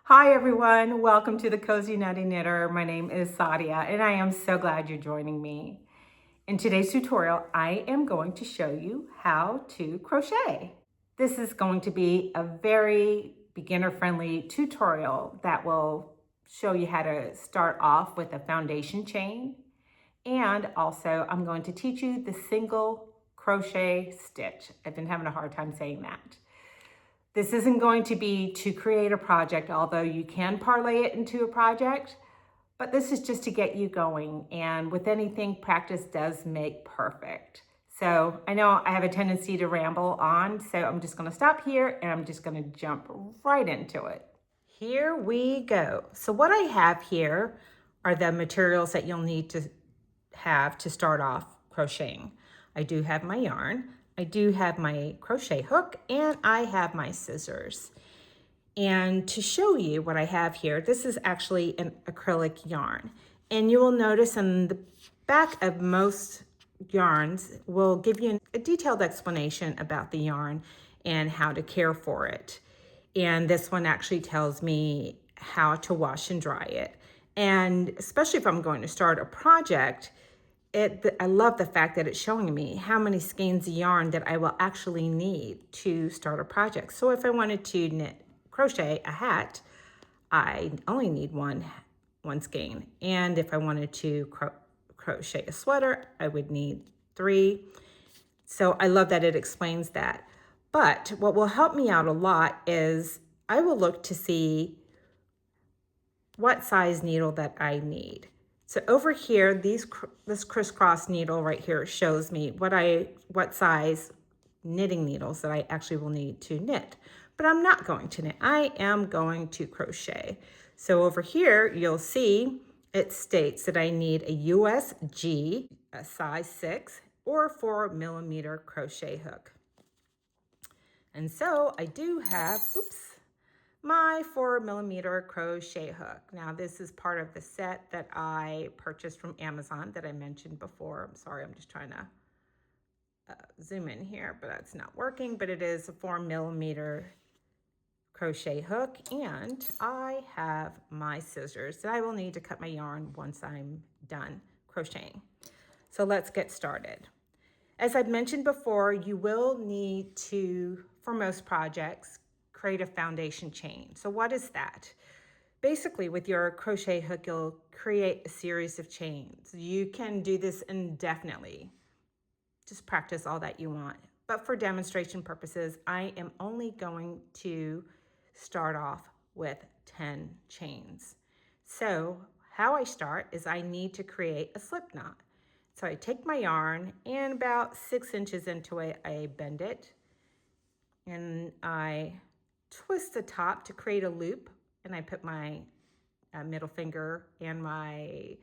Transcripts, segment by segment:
Hi everyone, welcome to the Cozy Nutty Knitter. My name is Sadia and I am so glad you're joining me. In today's tutorial, I am going to show you how to crochet. This is going to be a very beginner-friendly tutorial that will show you how to start off with a foundation chain. And also I'm going to teach you the single crochet stitch. I've been having a hard time saying that. This isn't going to be to create a project, although you can parlay it into a project, but this is just to get you going. And with anything, practice does make perfect. So I know I have a tendency to ramble on, so I'm just gonna stop here and I'm just gonna jump right into it. Here we go. So what I have here are the materials that you'll need to have to start off crocheting. I do have my yarn, I do have my crochet hook, and I have my scissors. And to show you what I have here, this is actually an acrylic yarn. And you will notice in the back of most yarns will give you a detailed explanation about the yarn and how to care for it. And this one actually tells me how to wash and dry it. And especially if I'm going to start a project, I love the fact that it's showing me how many skeins of yarn that I will actually need to start a project. So if I wanted to crochet a hat, I only need one skein. And if I wanted to crochet a sweater, I would need 3. So I love that it explains that. But what will help me out a lot is I will look to see what size needle that I need. So over here, this crisscross needle right here shows me what size knitting needles that I actually will need to knit. But I'm not going to knit, I am going to crochet. So over here, you'll see it states that I need a USG, a size 6, or 4mm crochet hook. And so I do have, my 4mm crochet hook. Now this is part of the set that I purchased from Amazon that I mentioned before. I'm sorry, I'm just trying to zoom in here, but that's not working. But it is a 4mm crochet hook, and I have my scissors that I will need to cut my yarn once I'm done crocheting. So let's get started. As I've mentioned before, you will need to, for most projects, create a foundation chain. So what is that? Basically, with your crochet hook, you'll create a series of chains. You can do this indefinitely. Just practice all that you want. But for demonstration purposes, I am only going to start off with 10 chains. So how I start is I need to create a slip knot. So I take my yarn and about 6 inches into it, I bend it and I twist the top to create a loop, and I put my middle finger and my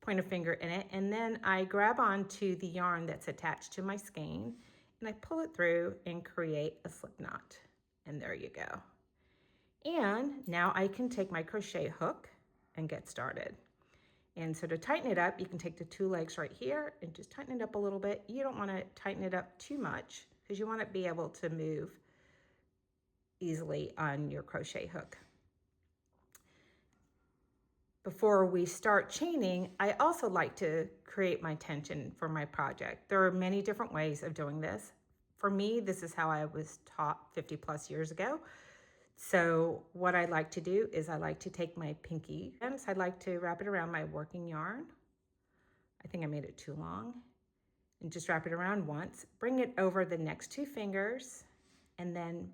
pointer finger in it, and then I grab onto the yarn that's attached to my skein and I pull it through and create a slip knot. And there you go. And now I can take my crochet hook and get started. And so to tighten it up, you can take the 2 legs right here and just tighten it up a little bit. You don't want to tighten it up too much because you want to be able to move easily on your crochet hook. Before we start chaining, I also like to create my tension for my project. There are many different ways of doing this. For me, this is how I was taught 50 plus years ago. So what I like to do is I like to take my pinky and I'd like to wrap it around my working yarn. I think I made it too long. And just wrap it around once. Bring it over the next 2 fingers and then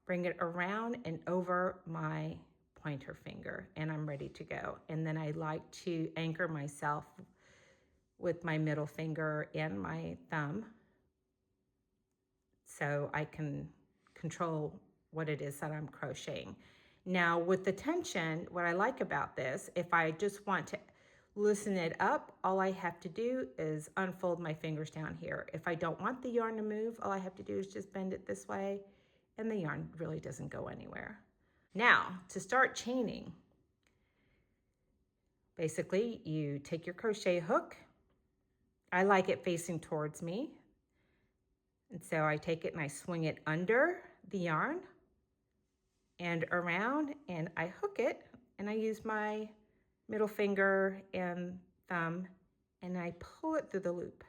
bring it around and over my pointer finger, and I'm ready to go. And then I like to anchor myself with my middle finger and my thumb so I can control what it is that I'm crocheting. Now with the tension, what I like about this, if I just want to loosen it up, all I have to do is unfold my fingers down here. If I don't want the yarn to move, all I have to do is just bend it this way and the yarn really doesn't go anywhere. Now to start chaining, basically you take your crochet hook. I like it facing towards me. And so I take it and I swing it under the yarn. and around, and I hook it, and I use my middle finger and thumb, and I pull it through the loop.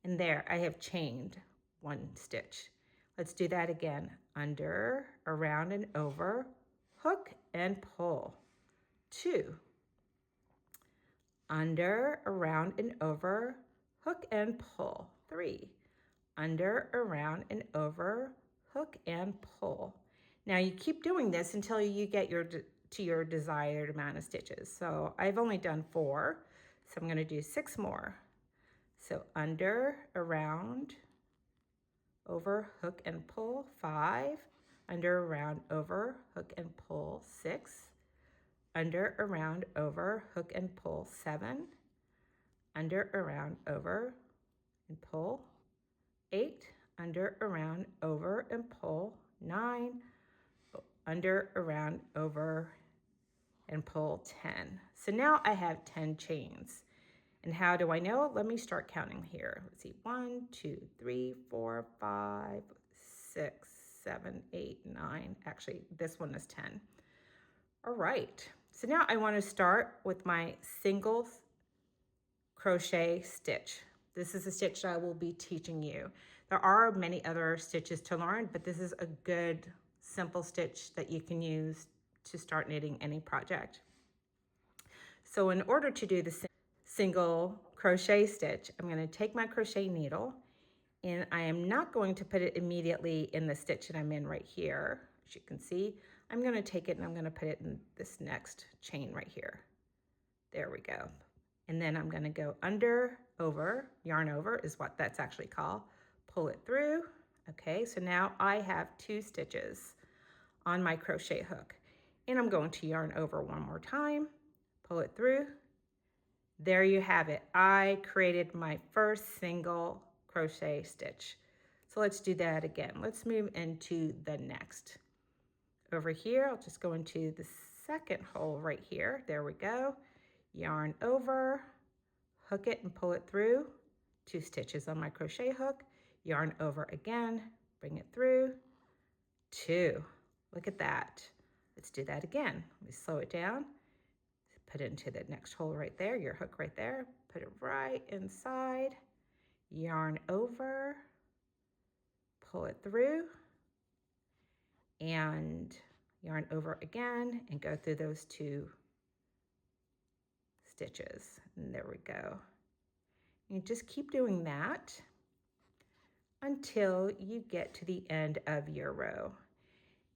And there, I have chained one stitch. Let's do that again. Under, around, and over, hook and pull. 2. Under, around, and over, hook and pull. 3. Under, around, and over, hook and pull. Now you keep doing this until you get to your desired amount of stitches. So I've only done 4, so I'm going to do 6 more. So under, around, over, hook and pull. 5. Under, around, over, hook and pull. 6. Under, around, over, hook and pull. 7. Under, around, over, and pull. 8. Under, around, over, and pull. 9. Under, around, over, and pull. 10. So now I have 10 chains. And how do I know? Let me start counting here. Let's see, 1, 2, 3, 4, 5, 6, 7, 8, 9. Actually, this one is 10. All right, so now I want to start with my single crochet stitch. This is a stitch I will be teaching you. There are many other stitches to learn, but this is a good simple stitch that you can use to start knitting any project. So in order to do the single crochet stitch, I'm going to take my crochet needle, and I am not going to put it immediately in the stitch that I'm in right here. As you can see, I'm going to take it and I'm going to put it in this next chain right here. There we go. And then I'm going to go under, over, yarn over is what that's actually called. Pull it through. Okay, so now I have 2 stitches on my crochet hook. And I'm going to yarn over one more time, pull it through. There you have it. I created my first single crochet stitch. So let's do that again. Let's move into the next. Over here, I'll just go into the second hole right here. There we go. Yarn over, hook it and pull it through. 2 stitches on my crochet hook. Yarn over again, bring it through. 2. Look at that. Let's do that again. Let me slow it down. Put it into the next hole right there, your hook right there. Put it right inside. Yarn over, pull it through, and yarn over again and go through those 2 stitches. And there we go. You just keep doing that until you get to the end of your row.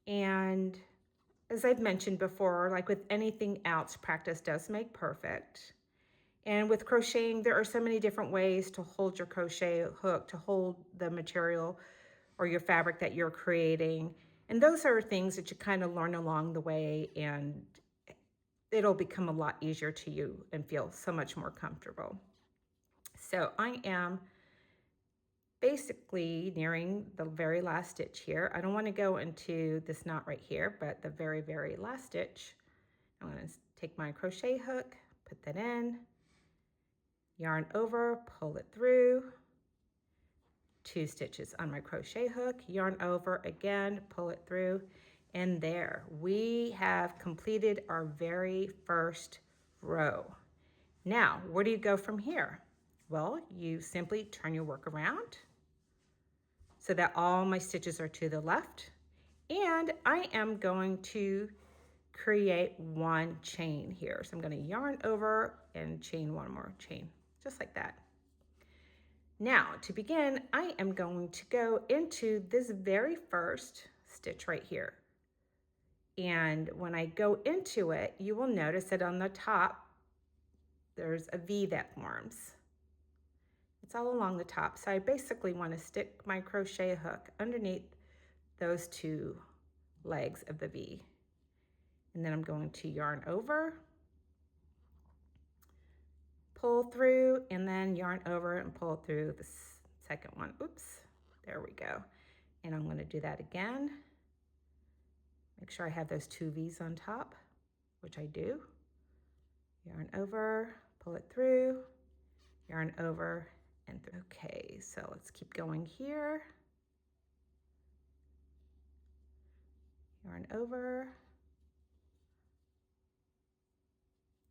And as I've mentioned before, like with anything else, practice does make perfect. And with crocheting, there are so many different ways to hold your crochet hook, to hold the material or your fabric that you're creating. And those are things that you kind of learn along the way, and it'll become a lot easier to you and feel so much more comfortable. So I am basically nearing the very last stitch here. I don't want to go into this knot right here, but the very, very last stitch. I'm going to take my crochet hook, put that in, yarn over, pull it through, 2 stitches on my crochet hook, yarn over again, pull it through, and there we have completed our very first row. Now, where do you go from here? Well, you simply turn your work around so that all my stitches are to the left, and I am going to create 1 chain here. So I'm going to yarn over and chain 1 more chain, just like that. Now, to begin, I am going to go into this very first stitch right here. And when I go into it, you will notice that on the top, there's a V that forms. It's all along the top. So I basically want to stick my crochet hook underneath those 2 legs of the V. And then I'm going to yarn over, pull through, and then yarn over and pull through the second one. Oops, there we go. And I'm going to do that again. Make sure I have those 2 V's on top, which I do. Yarn over, pull it through, yarn over and through. Okay, so let's keep going here. yarn over.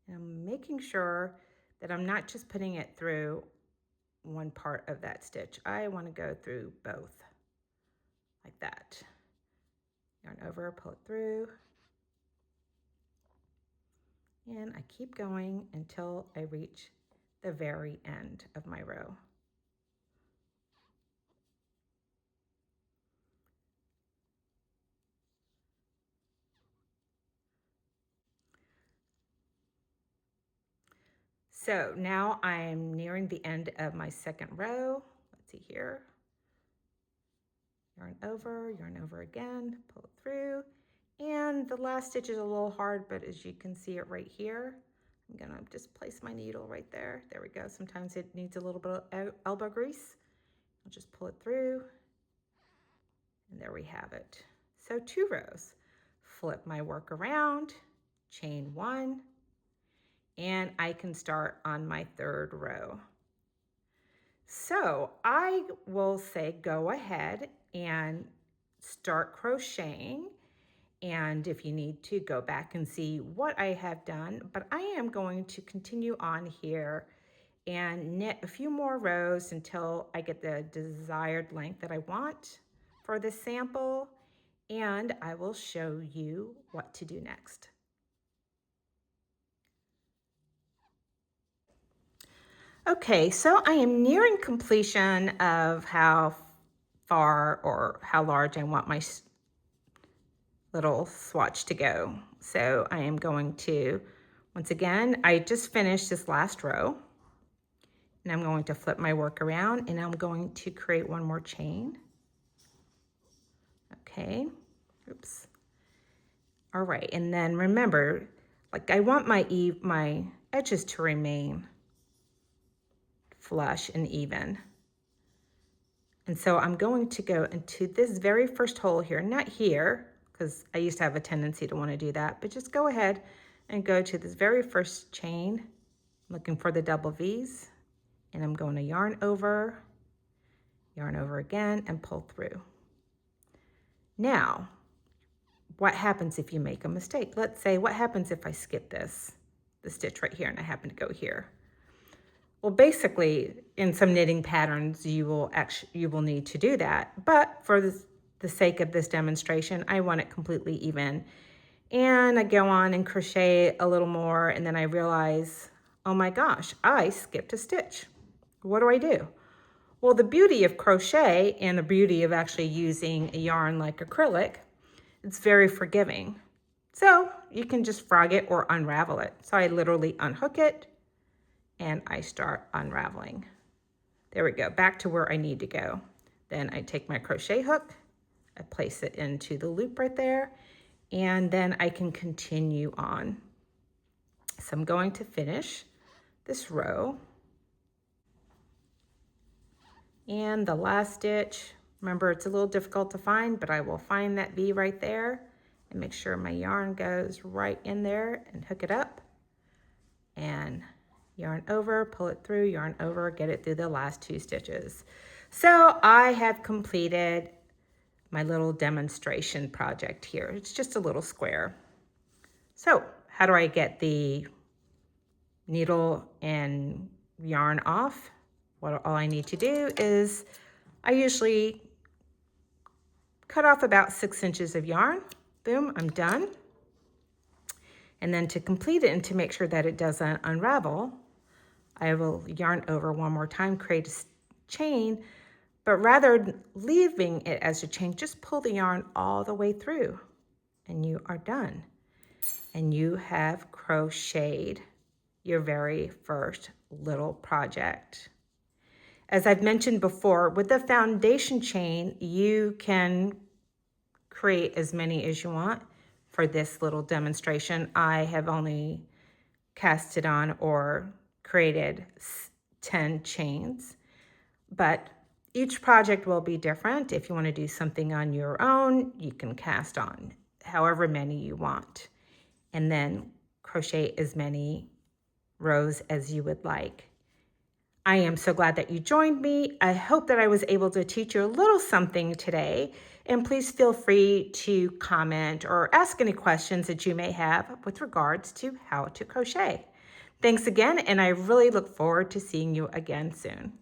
And I'm making sure that I'm not just putting it through one part of that stitch. I want to go through both like that. Yarn over, pull it through. And I keep going until I reach the very end of my row. So now I'm nearing the end of my second row. Let's see here. Yarn over again, pull it through. And the last stitch is a little hard, but as you can see it right here, I'm gonna just place my needle right there. There we go. Sometimes it needs a little bit of elbow grease. I'll just pull it through. And there we have it. So 2 rows. Flip my work around, chain 1, and I can start on my 3rd row. So I will say go ahead and start crocheting, and if you need to, go back and see what I have done, but I am going to continue on here and knit a few more rows until I get the desired length that I want for this sample, and I will show you what to do next. Okay, so I am nearing completion of how far or how large I want my little swatch to go. So I am going to, once again, I just finished this last row, and I'm going to flip my work around, and I'm going to create one more chain. Okay, oops. All right, and then remember, like I want my edges to remain flush and even. And so I'm going to go into this very first hole here, not here, because I used to have a tendency to want to do that, but just go ahead and go to this very first chain, looking for the double V's, and I'm going to yarn over again, and pull through. Now, what happens if you make a mistake? Let's say, what happens if I skip the stitch right here and I happen to go here? Well, basically, in some knitting patterns, you will need to do that. But for the sake of this demonstration, I want it completely even. And I go on and crochet a little more, and then I realize, oh my gosh, I skipped a stitch. What do? Well, the beauty of crochet and the beauty of actually using a yarn like acrylic, it's very forgiving. So you can just frog it or unravel it. So I literally unhook it, and I start unraveling. There we go, back to where I need to go. Then I take my crochet hook, I place it into the loop right there, and then I can continue on. So I'm going to finish this row. And the last stitch, remember it's a little difficult to find, but I will find that V right there and make sure my yarn goes right in there and hook it up. And yarn over, pull it through, yarn over, get it through the last 2 stitches. So I have completed my little demonstration project here. It's just a little square. So how do I get the needle and yarn off? All I need to do is I usually cut off about 6 inches of yarn. Boom, I'm done. And then to complete it and to make sure that it doesn't unravel, I will yarn over one more time, create a chain, but rather than leaving it as a chain, just pull the yarn all the way through and you are done. And you have crocheted your very first little project. As I've mentioned before, with the foundation chain, you can create as many as you want. For this little demonstration, I have only casted on or created 10 chains, but each project will be different. If you want to do something on your own, you can cast on however many you want, and then crochet as many rows as you would like. I am so glad that you joined me. I hope that I was able to teach you a little something today. And please feel free to comment or ask any questions that you may have with regards to how to crochet. Thanks again, and I really look forward to seeing you again soon.